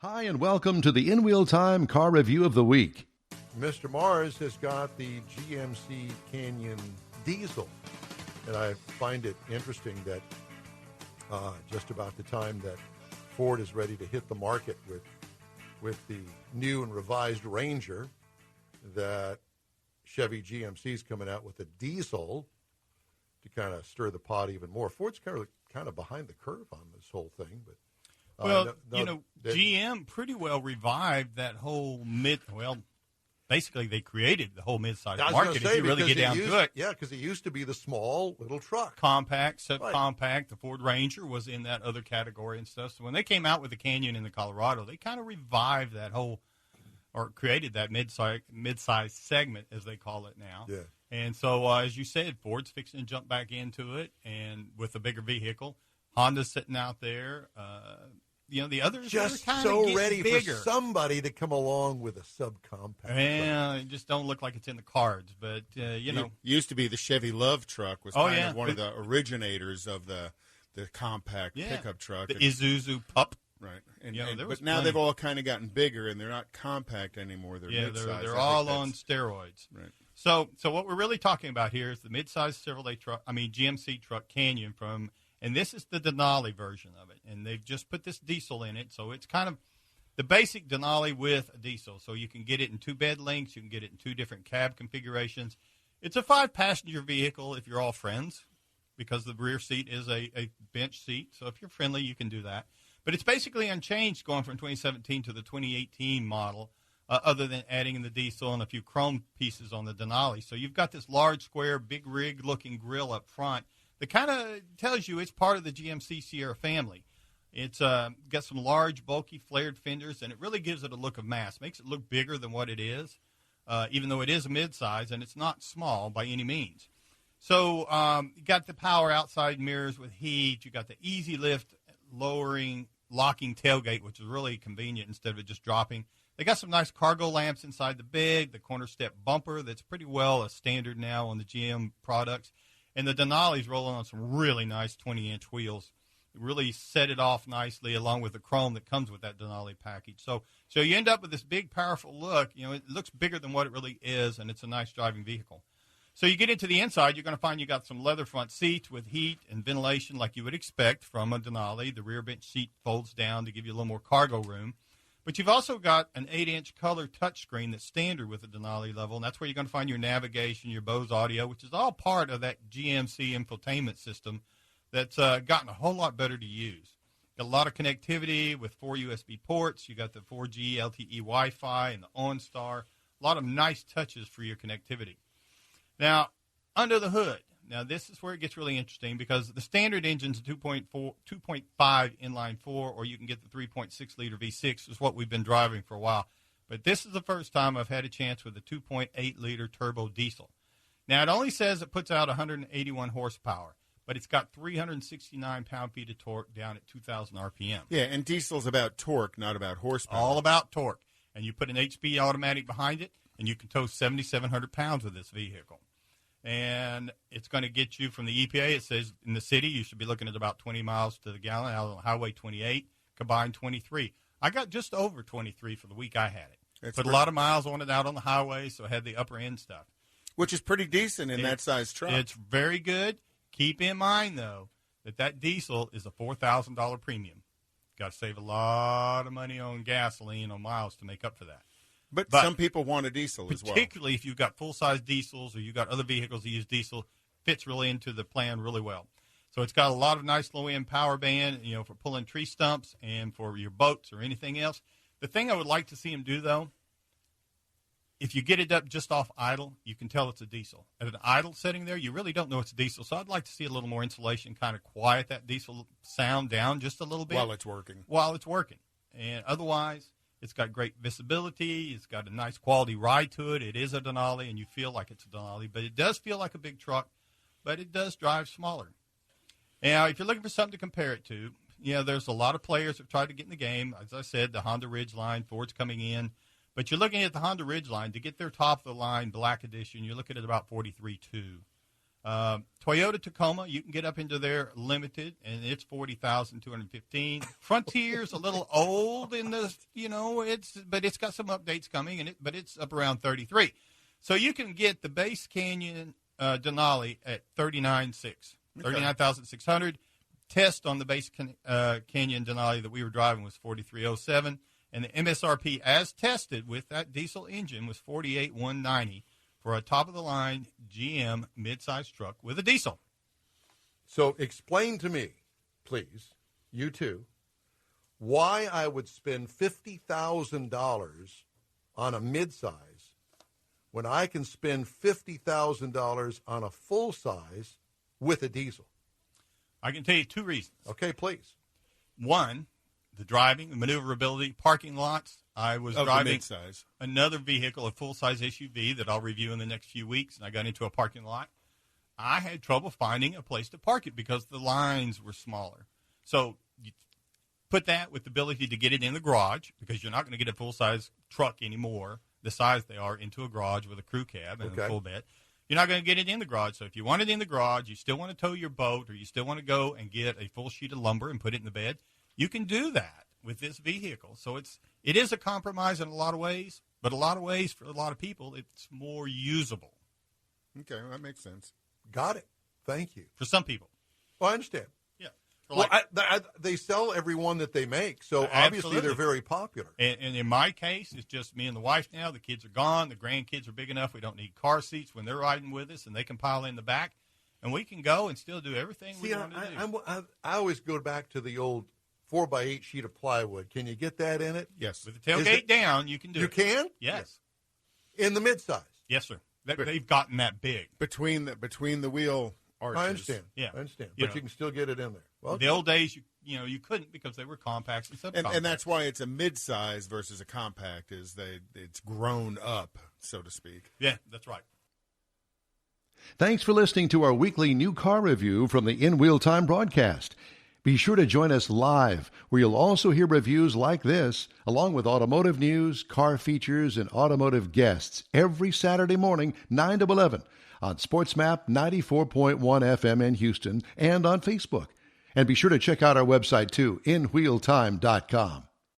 Hi, and welcome to the In Wheel Time Car Review of the Week. Mr. Mars has got the GMC Canyon Diesel, and I find it interesting that just about the time that Ford is ready to hit the market with the new and revised Ranger, that Chevy GMC is coming out with a diesel to kind of stir the pot even more. Ford's kind of behind the curve on this whole thing, but GM pretty well revived that whole basically they created the whole mid-size market if you really get down to it. Yeah, because it used to be the small little truck. Compact, subcompact. The Ford Ranger was in that other category and stuff. So when they came out with the Canyon in the Colorado, they kind of revived that whole, or created that mid-size segment, as they call it now. Yeah. And so, as you said, Ford's fixing to jump back into it, and with a bigger vehicle. Honda's sitting out there. The others just are so ready bigger. for somebody to come along with a subcompact. Yeah, it just don't look like it's in the cards. But used to be the Chevy Love truck was kind of one of the originators of the compact pickup truck. The Isuzu Pup. Right, but now they've all kind of gotten bigger, and they're not compact anymore. They're mid-size. They're all on steroids. Right. So what we're really talking about here is the mid-size GMC truck Canyon and this is the Denali version of it, and they've just put this diesel in it, so it's kind of the basic Denali with a diesel. So you can get it in two bed lengths, you can get it in two different cab configurations. It's a 5-passenger vehicle if you're all friends, because the rear seat is a bench seat. So if you're friendly, you can do that. But it's basically unchanged going from 2017 to the 2018 model, other than adding in the diesel and a few chrome pieces on the Denali. So you've got this large, square, big rig-looking grill up front that kind of tells you it's part of the GMC Sierra family. It's got some large, bulky, flared fenders, and it really gives it a look of mass. Makes it look bigger than what it is, even though it is a midsize, and it's not small by any means. So you got the power outside mirrors with heat. You got the easy lift, locking tailgate, which is really convenient instead of it just dropping. They got some nice cargo lamps inside the bed, the corner step bumper that's pretty well a standard now on the GM products. And the Denali's rolling on some really nice 20-inch wheels. Really set it off nicely along with the chrome that comes with that Denali package. So you end up with this big, powerful look. It looks bigger than what it really is, and it's a nice driving vehicle. So you get into the inside, you're going to find you got some leather front seats with heat and ventilation like you would expect from a Denali. The rear bench seat folds down to give you a little more cargo room. But you've also got an 8-inch color touchscreen that's standard with the Denali level, and that's where you're going to find your navigation, your Bose audio, which is all part of that GMC infotainment system that's gotten a whole lot better to use. Got a lot of connectivity with 4 USB ports. You got the 4G LTE Wi-Fi and the OnStar. A lot of nice touches for your connectivity. Now, under the hood. Now, this is where it gets really interesting because the standard engine's 2.5 inline 4, or you can get the 3.6-liter V6, is what we've been driving for a while. But this is the first time I've had a chance with a 2.8-liter turbo diesel. Now, it only says it puts out 181 horsepower, but it's got 369 pound-feet of torque down at 2,000 RPM. Yeah, and diesel's about torque, not about horsepower. All about torque. And you put an 8-speed automatic behind it, and you can tow 7,700 pounds with this vehicle. And it's going to get you from the EPA. It says in the city you should be looking at about 20 miles to the gallon. Out on Highway 28, combined 23. I got just over 23 for the week I had it. Put a lot of miles on it out on the highway, so I had the upper end stuff. Which is pretty decent in that size truck. It's very good. Keep in mind, though, that diesel is a $4,000 premium. Got to save a lot of money on gasoline, on miles to make up for that. But some people want a diesel as well. Particularly if you've got full-size diesels or you've got other vehicles that use diesel, fits really into the plan really well. So it's got a lot of nice low-end power band, for pulling tree stumps and for your boats or anything else. The thing I would like to see them do, though, if you get it up just off idle, you can tell it's a diesel. At an idle setting there, you really don't know it's a diesel. So I'd like to see a little more insulation, kind of quiet that diesel sound down just a little bit. While it's working. And otherwise, it's got great visibility. It's got a nice quality ride to it. It is a Denali, and you feel like it's a Denali. But it does feel like a big truck, but it does drive smaller. Now, if you're looking for something to compare it to, there's a lot of players that have tried to get in the game. As I said, the Honda Ridgeline, Ford's coming in. But you're looking at the Honda Ridgeline. To get their top-of-the-line black edition, you're looking at about $43,200. Toyota Tacoma, you can get up into their limited, and it's $40,215. Frontier's a little old in the, but it's got some updates coming, but it's up around $33,000. So you can get the base Canyon Denali at $39,600. Test on the base Canyon Denali that we were driving was $43,007, and the MSRP as tested with that diesel engine was $48,190 for a top-of-the-line GM midsize truck with a diesel. So explain to me, please, you two, why I would spend $50,000 on a midsize when I can spend $50,000 on a full-size with a diesel. I can tell you two reasons. Okay, please. One, the driving, the maneuverability, parking lots. I was driving another vehicle, a full-size SUV that I'll review in the next few weeks, and I got into a parking lot. I had trouble finding a place to park it because the lines were smaller. So you put that with the ability to get it in the garage, because you're not going to get a full-size truck anymore, the size they are, into a garage with a crew cab and a full bed. You're not going to get it in the garage. So if you want it in the garage, you still want to tow your boat, or you still want to go and get a full sheet of lumber and put it in the bed, you can do that with this vehicle. So it is a compromise in a lot of ways, but a lot of ways for a lot of people, it's more usable. Okay, well, that makes sense. Got it. Thank you. For some people. Well, I understand. Yeah. They sell every one that they make, so obviously they're very popular. And in my case, it's just me and the wife now. The kids are gone. The grandkids are big enough. We don't need car seats when they're riding with us, and they can pile in the back, and we can go and still do everything we want to do. I always go back to the old 4x8 sheet of plywood. Can you get that in it? Yes. With the tailgate down, you can do it. You can? Yes. In the midsize? Yes, sir. They've gotten that big. Between the wheel arches. I understand. Yeah. I understand. But you can still get it in there. Well, the old days, you couldn't, because they were compacts and subcompacts. And that's why it's a midsize versus a compact, is it's grown up, so to speak. Yeah, that's right. Thanks for listening to our weekly new car review from the In Wheel Time broadcast. Be sure to join us live, where you'll also hear reviews like this, along with automotive news, car features, and automotive guests every Saturday morning, 9 to 11, on SportsMap 94.1 FM in Houston and on Facebook. And be sure to check out our website, too, inwheeltime.com.